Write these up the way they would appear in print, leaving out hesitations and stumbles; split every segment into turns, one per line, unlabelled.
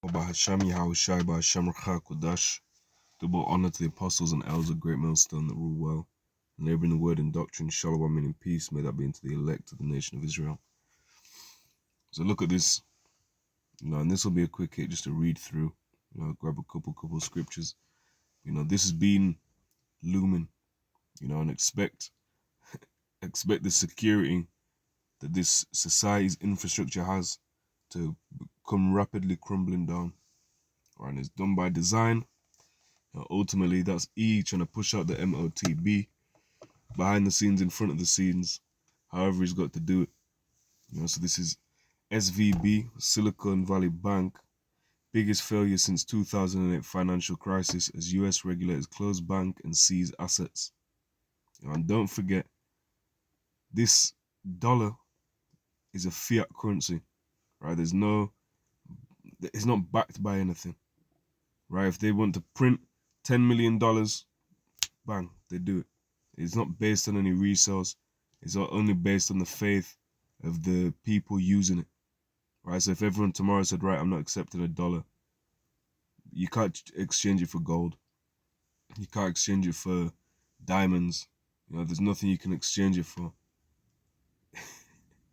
bahasham, Yahawashi, bahasham, Kodash. Double honor to the apostles and elders of Great Millstone that rule well, laboring the word and doctrine, shalom, meaning peace, may that be unto the elect of the nation of Israel. So look at this, and this will be a quick hit just to read through, grab a couple scriptures. This has been looming, and expect the security that this society's infrastructure has to come rapidly crumbling down. Right, and it's done by design. Ultimately, that's E trying to push out the MOTB behind the scenes, in front of the scenes, however he's got to do it. So this is SVB, Silicon Valley Bank, biggest failure since 2008 financial crisis as US regulators close bank and seize assets. And don't forget, this dollar is a fiat currency, right? It's not backed by anything, right? If they want to print $10 million, bang, they do it. It's not based on any resource. It's only based on the faith of the people using it, right? So if everyone tomorrow said, right, I'm not accepting $1, you can't exchange it for gold. You can't exchange it for diamonds. There's nothing you can exchange it for.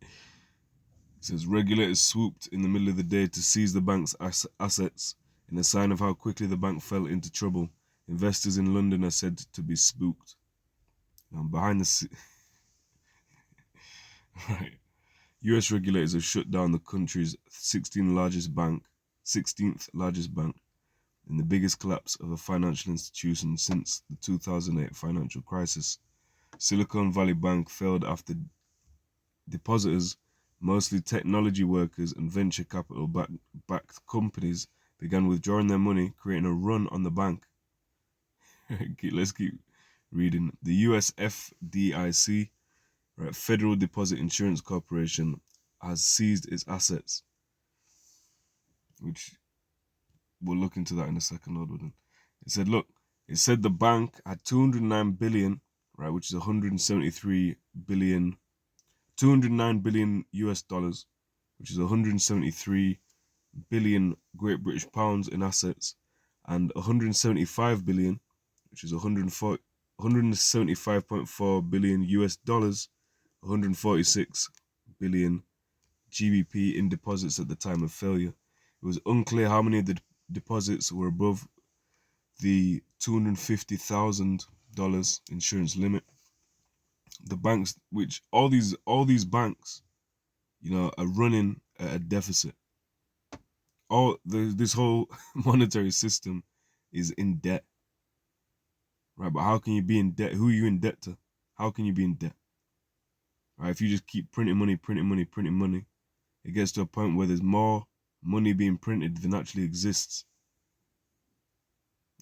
It says regulators swooped in the middle of the day to seize the bank's assets in a sign of how quickly the bank fell into trouble. Investors in London are said to be spooked. Behind the scenes, right? US regulators have shut down the country's 16th largest bank in the biggest collapse of a financial institution since the 2008 financial crisis. Silicon Valley Bank failed after depositors, mostly technology workers and venture capital backed companies, began withdrawing their money, creating a run on the bank. Let's keep reading. The US FDIC, right, Federal Deposit Insurance Corporation, has seized its assets, which we'll look into that in a second, Lord willing. It said the bank had 209 billion, right, which is 173 billion, 209 billion US dollars, which is 173 billion Great British pounds in assets, and 175 billion, which is 175.4 billion US dollars, 146 billion GBP in deposits at the time of failure. It was unclear how many of the deposits were above the $250,000 insurance limit. The banks, which all these banks, are running at a deficit. This whole monetary system is in debt, right? But how can you be in debt? Who are you in debt to? How can you be in debt, right? If you just keep printing money, it gets to a point where there's more money being printed than actually exists.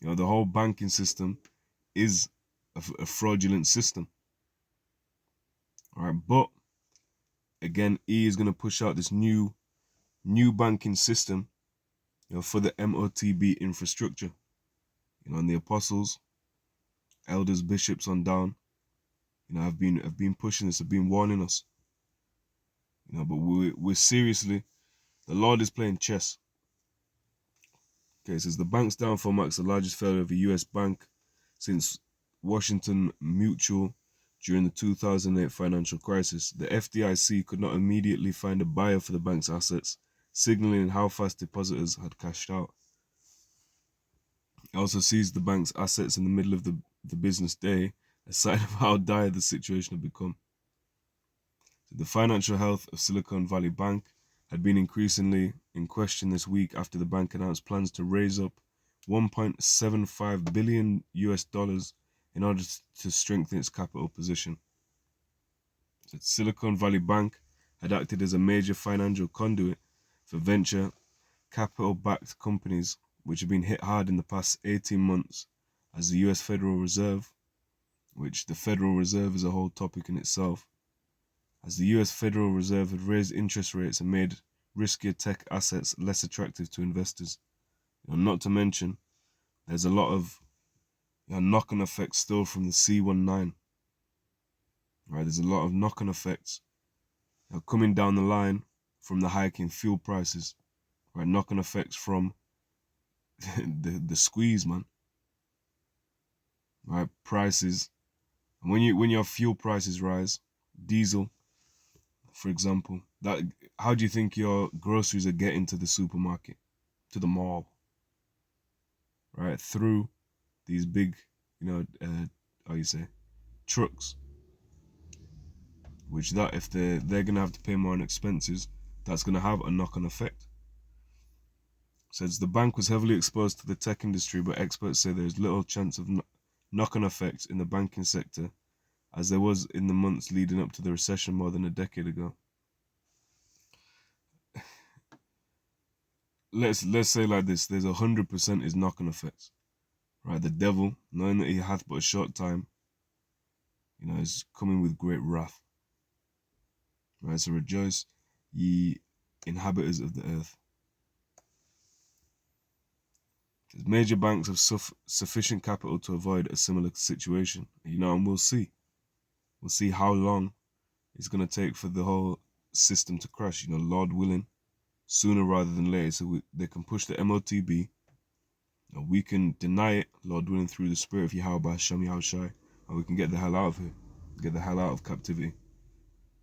The whole banking system is a fraudulent system. All right, but again, E is going to push out this new banking system, for the MOTB infrastructure. And the apostles, elders, bishops on down, have been pushing this, have been warning us. But we're seriously, the Lord is playing chess. Okay, it says the bank's downfall marks the largest failure of a US bank since Washington Mutual during the 2008 financial crisis. The FDIC could not immediately find a buyer for the bank's assets, signaling how fast depositors had cashed out. It also seized the bank's assets in the middle of the business day, a sign of how dire the situation had become. The financial health of Silicon Valley Bank had been increasingly in question this week after the bank announced plans to raise up $1.75 billion US dollars in order to strengthen its capital position. So Silicon Valley Bank had acted as a major financial conduit for venture capital-backed companies, which have been hit hard in the past 18 months as the US Federal Reserve, which the Federal Reserve is a whole topic in itself, as the US Federal Reserve had raised interest rates and made riskier tech assets less attractive to investors. Not to mention, there's a lot of knock-on effects still from the C-19. Right, there's a lot of knock-on effects coming down the line from the hike in fuel prices. Right, knock-on effects from the squeeze, man. Right, prices. And when your fuel prices rise, diesel, for example, that how do you think your groceries are getting to the supermarket, to the mall, right? Through these big, how you say, trucks, which that if they're gonna have to pay more on expenses, that's gonna have a knock-on effect. Says the bank was heavily exposed to the tech industry, but experts say there is little chance of knock-on effects in the banking sector, as there was in the months leading up to the recession more than a decade ago. Let's say like this: there's 100% is knock-on effects, right? The devil, knowing that he hath but a short time, is coming with great wrath. Right, so rejoice, ye inhabitants of the earth. Major banks have sufficient capital to avoid a similar situation, and we'll see. We'll see how long it's going to take for the whole system to crash, Lord willing, sooner rather than later, so they can push the MOTB. We can deny it, Lord willing, through the spirit of Yahawah, bahasham, Yahawashi, and we can get the hell out of here, get the hell out of captivity,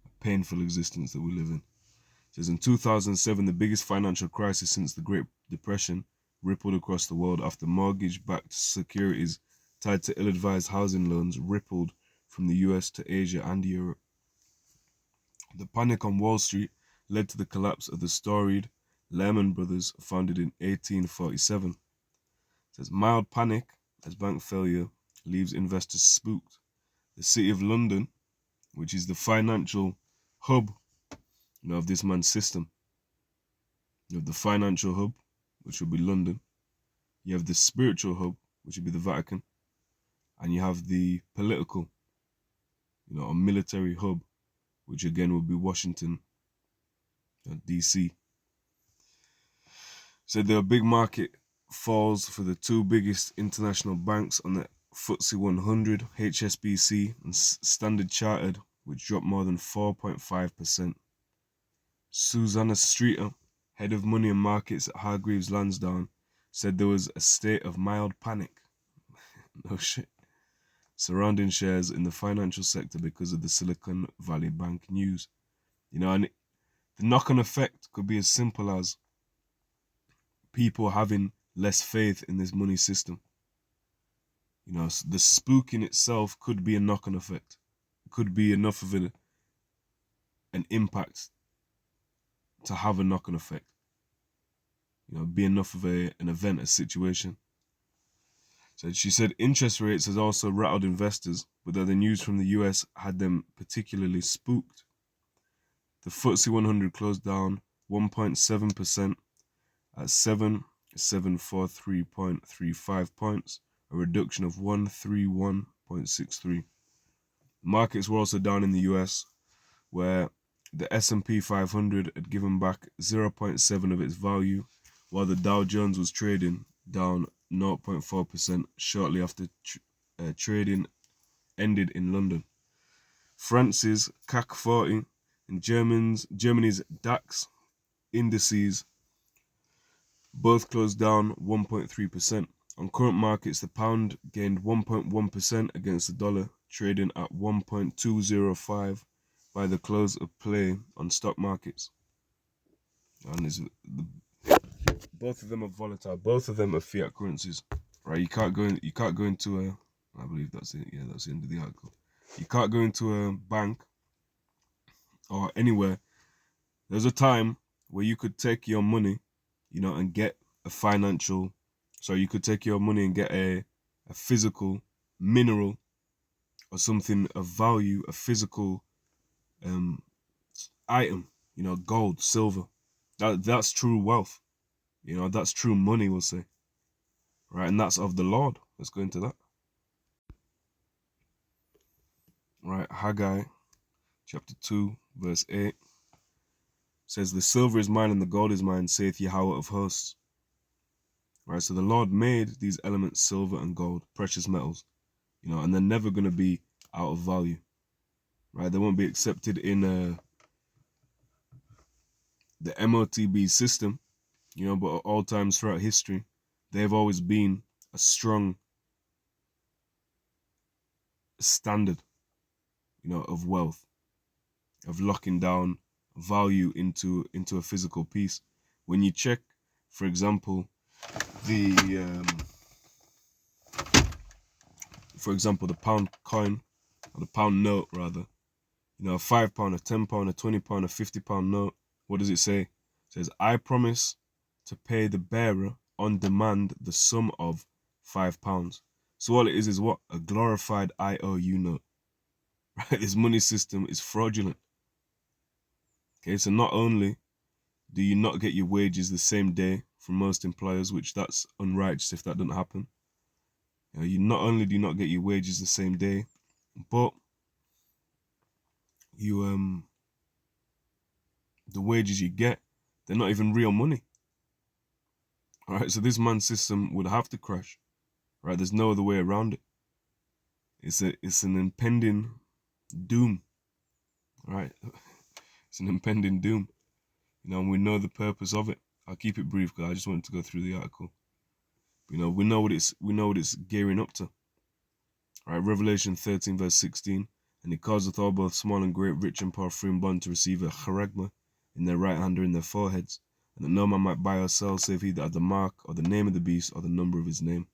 a painful existence that we live in. It says in 2007, the biggest financial crisis since the Great Depression rippled across the world after mortgage-backed securities tied to ill-advised housing loans rippled from the US to Asia and Europe. The panic on Wall Street led to the collapse of the storied Lehman Brothers, founded in 1847. It says mild panic as bank failure leaves investors spooked. The City of London, which is the financial hub of this man's system. You have the financial hub, which will be London. You have the spiritual hub, which will be the Vatican. And you have the political, a military hub, which again will be Washington, DC. So there are big market falls for the two biggest international banks on the FTSE 100, HSBC and Standard Chartered, which dropped more than 4.5%. Susanna Streeter, head of money and markets at Hargreaves Lansdown, said there was a state of mild panic. No shit. Surrounding shares in the financial sector because of the Silicon Valley Bank news. And the knock-on effect could be as simple as people having less faith in this money system. The spook in itself could be a knock-on effect. It could be enough of an impact to have a knock-on effect. Be enough of an event, a situation. So she said interest rates has also rattled investors, but that the news from the US had them particularly spooked. The FTSE 100 closed down 1.7% at 7,743.35 points, a reduction of 131.63. Markets were also down in the US, where the S&P 500 had given back 0.7 of its value, while the Dow Jones was trading down 0.4% shortly after trading ended in London. France's CAC 40 and Germany's DAX indices both closed down 1.3%. On current markets, the pound gained 1.1% against the dollar, trading at 1.205 by the close of play on stock markets. And both of them are volatile. Both of them are fiat currencies, right? You can't go into a. I believe that's it. Yeah, that's the end of the article. You can't go into a bank or anywhere. There's a time where you could take your money, and get a financial. So you could take your money and get a physical mineral or something of value, a physical item, gold, silver. That's true wealth. That's true money, we'll say. Right, and that's of the Lord. Let's go into that. Right, Haggai chapter 2, verse 8 says, the silver is mine and the gold is mine, saith Yahawah of hosts. Right, so the Lord made these elements, silver and gold, precious metals, and they're never going to be out of value. Right, they won't be accepted in the MOTB system, but at all times throughout history, they've always been a strong standard, of wealth, of locking down value into a physical piece. When you check, for example, the the pound coin, or the pound note rather, a £5, a £10, a £20, a £50 note. What does it say? It says, I promise to pay the bearer on demand the sum of £5. So all it is what? A glorified IOU note. Right? This money system is fraudulent. Okay, so not only do you not get your wages the same day from most employers, which that's unrighteous if that doesn't happen. You not only do not get your wages the same day, but you the wages you get, they're not even real money. All right, so this man system would have to crash. Right, there's no other way around it. It's an impending doom. All right, it's an impending doom. And we know the purpose of it. I'll keep it brief because I just wanted to go through the article. We know what it's gearing up to. All right, Revelation 13 verse 16, and he causeth all both small and great, rich and poor, free and bond to receive a charagma in their right hand or in their foreheads, and that no man might buy or sell save he that had the mark or the name of the beast or the number of his name.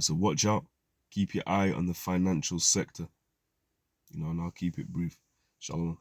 So watch out. Keep your eye on the financial sector. And I'll keep it brief. Shalom.